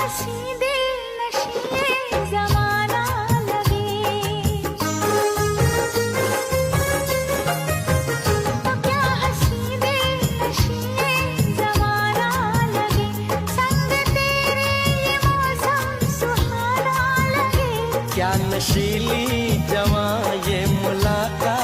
हंसी दिल नशी ये जमाना लगे, तो क्या हंसी दिल नशी ये जमाना लगे, संग तेरे ये मौसम सुहाना लगे। क्या नशीली जवां ये मुलाकात